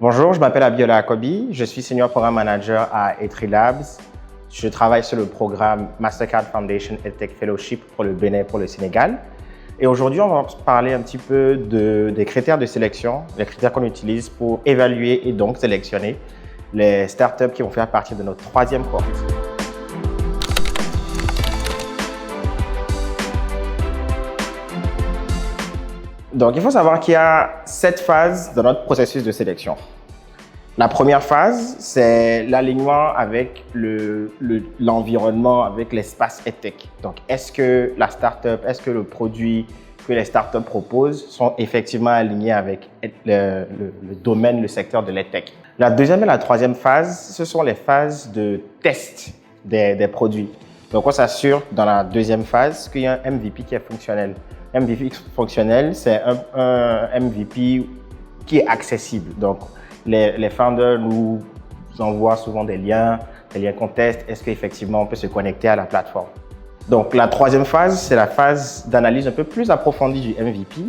Bonjour, je m'appelle Abiola Akobi, je suis Senior Programme Manager à E3 Labs. Je travaille sur le programme Mastercard Foundation EdTech Fellowship pour le Bénin et pour le Sénégal. Et aujourd'hui, on va parler un petit peu des critères de sélection, les critères qu'on utilise pour évaluer et donc sélectionner les startups qui vont faire partie de notre troisième cohorte. Donc, il faut savoir qu'il y a 7 phases dans notre processus de sélection. La première phase, c'est l'alignement avec l'environnement, avec l'espace EdTech. Donc, est-ce que la startup, est-ce que le produit que les startups proposent sont effectivement alignés avec le domaine, le secteur de l'EdTech? La deuxième et la troisième phase, ce sont les phases de test des produits. Donc, on s'assure dans la deuxième phase qu'il y a un MVP qui est fonctionnel. MVP fonctionnel, c'est un MVP qui est accessible. Donc, les founders nous envoient souvent des liens qu'on teste. Est-ce qu'effectivement on peut se connecter à la plateforme? Donc, la troisième phase, c'est la phase d'analyse un peu plus approfondie du MVP,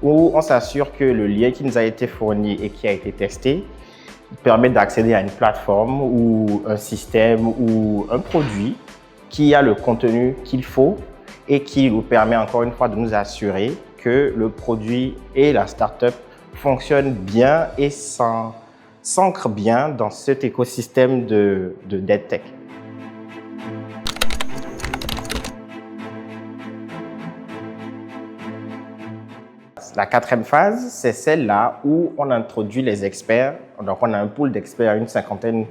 où on s'assure que le lien qui nous a été fourni et qui a été testé permet d'accéder à une plateforme ou un système ou un produit qui a le contenu qu'il faut et qui nous permet encore une fois de nous assurer que le produit et la startup fonctionnent bien et s'ancrent bien dans cet écosystème d'EdTech. La quatrième phase, c'est celle-là où on introduit les experts. Donc, on a un pool d'experts, une cinquantaine,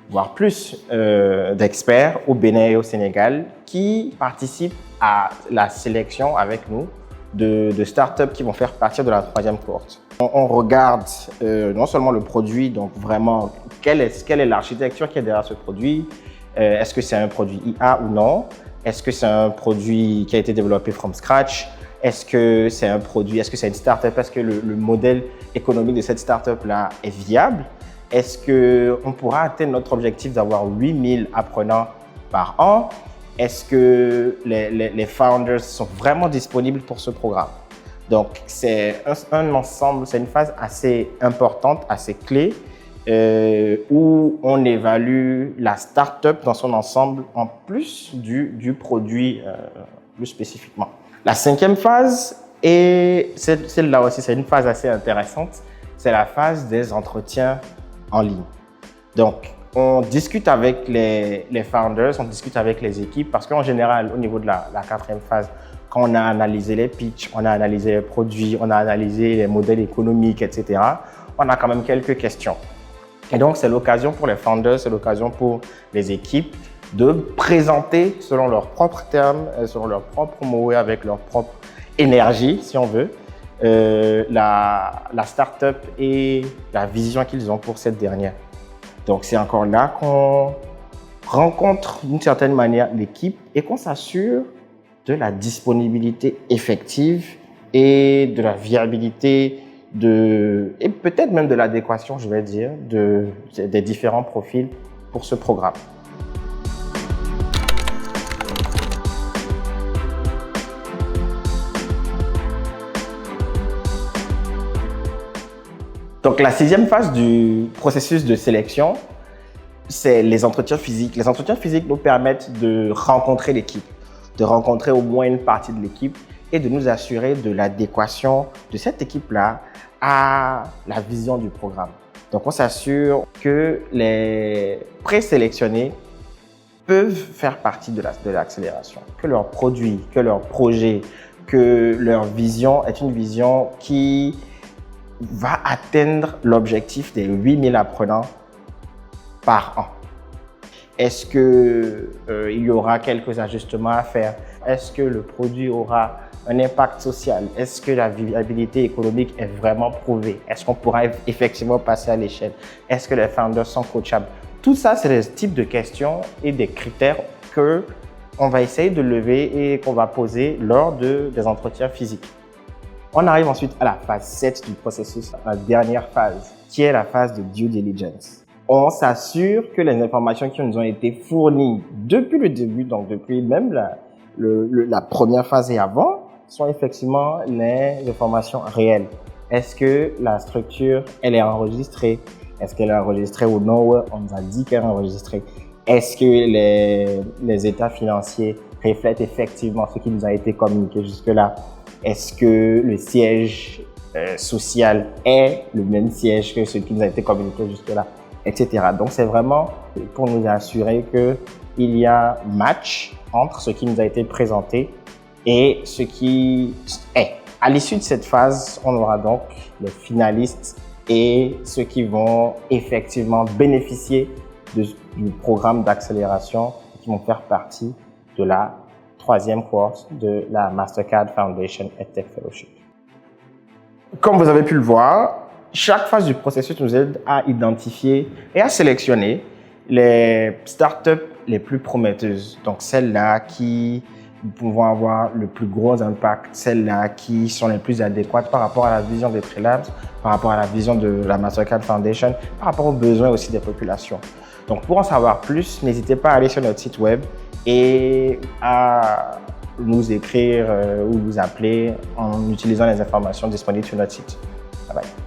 voire plus d'experts au Bénin et au Sénégal qui participent à la sélection avec nous de startups qui vont faire partie de la troisième cohorte. On regarde non seulement le produit, donc vraiment quelle est l'architecture qui est derrière ce produit. Est-ce que c'est un produit IA ou non? Est-ce que c'est un produit qui a été développé from scratch? Est-ce que c'est un produit? Est-ce que c'est une startup? Est-ce que le modèle économique de cette startup-là est viable? Est-ce qu'on pourra atteindre notre objectif d'avoir 8000 apprenants par an? Est-ce que les founders sont vraiment disponibles pour ce programme? Donc, c'est un ensemble, c'est une phase assez importante, assez clé, où on évalue la startup dans son ensemble en plus du produit plus spécifiquement. La cinquième phase, et celle-là aussi, c'est une phase assez intéressante, c'est la phase des entretiens en ligne. Donc, on discute avec les founders, on discute avec les équipes parce qu'en général, au niveau de la quatrième phase, quand on a analysé les pitchs, on a analysé les produits, on a analysé les modèles économiques, etc., on a quand même quelques questions. Et donc, c'est l'occasion pour les founders, c'est l'occasion pour les équipes de présenter selon leurs propres termes, selon leurs propres mots et avec leur propre énergie, si on veut, la startup et la vision qu'ils ont pour cette dernière. Donc, c'est encore là qu'on rencontre d'une certaine manière l'équipe et qu'on s'assure de la disponibilité effective et de la viabilité et peut-être même de l'adéquation, je vais dire, des différents profils pour ce programme. Donc, la sixième phase du processus de sélection, c'est les entretiens physiques. Les entretiens physiques nous permettent de rencontrer l'équipe, de rencontrer au moins une partie de l'équipe et de nous assurer de l'adéquation de cette équipe-là à la vision du programme. Donc, on s'assure que les présélectionnés peuvent faire partie de l'accélération, que leur produit, que leur projet, que leur vision est une vision qui va atteindre l'objectif des 8000 apprenants par an. Est-ce qu'il y aura quelques ajustements à faire? Est-ce que le produit aura un impact social? Est-ce que la viabilité économique est vraiment prouvée? Est-ce qu'on pourra effectivement passer à l'échelle? Est-ce que les founders sont coachables? Tout ça, c'est des types de questions et des critères qu'on va essayer de lever et qu'on va poser lors des entretiens physiques. On arrive ensuite à la phase 7 du processus, la dernière phase, qui est la phase de due diligence. On s'assure que les informations qui nous ont été fournies depuis le début, donc depuis même la première phase et avant, sont effectivement les informations réelles. Est-ce que la structure, elle est enregistrée? Est-ce qu'elle est enregistrée au Nowhere? On nous a dit qu'elle est enregistrée. Est-ce que les états financiers reflètent effectivement ce qui nous a été communiqué jusque-là? Est-ce que le siège social est le même siège que ce qui nous a été communiqué jusque-là, etc. Donc, c'est vraiment pour nous assurer qu'il y a match entre ce qui nous a été présenté et ce qui est. À l'issue de cette phase, on aura donc les finalistes et ceux qui vont effectivement bénéficier du programme d'accélération qui vont faire partie de la 3e course de la Mastercard Foundation EdTech Fellowship. Comme vous avez pu le voir, chaque phase du processus nous aide à identifier et à sélectionner les startups les plus prometteuses. Donc, celles-là qui vont avoir le plus gros impact, celles-là qui sont les plus adéquates par rapport à la vision des Labs, par rapport à la vision de la Mastercard Foundation, par rapport aux besoins aussi des populations. Donc, pour en savoir plus, n'hésitez pas à aller sur notre site web et à nous écrire ou nous appeler en utilisant les informations disponibles sur notre site. Bye bye.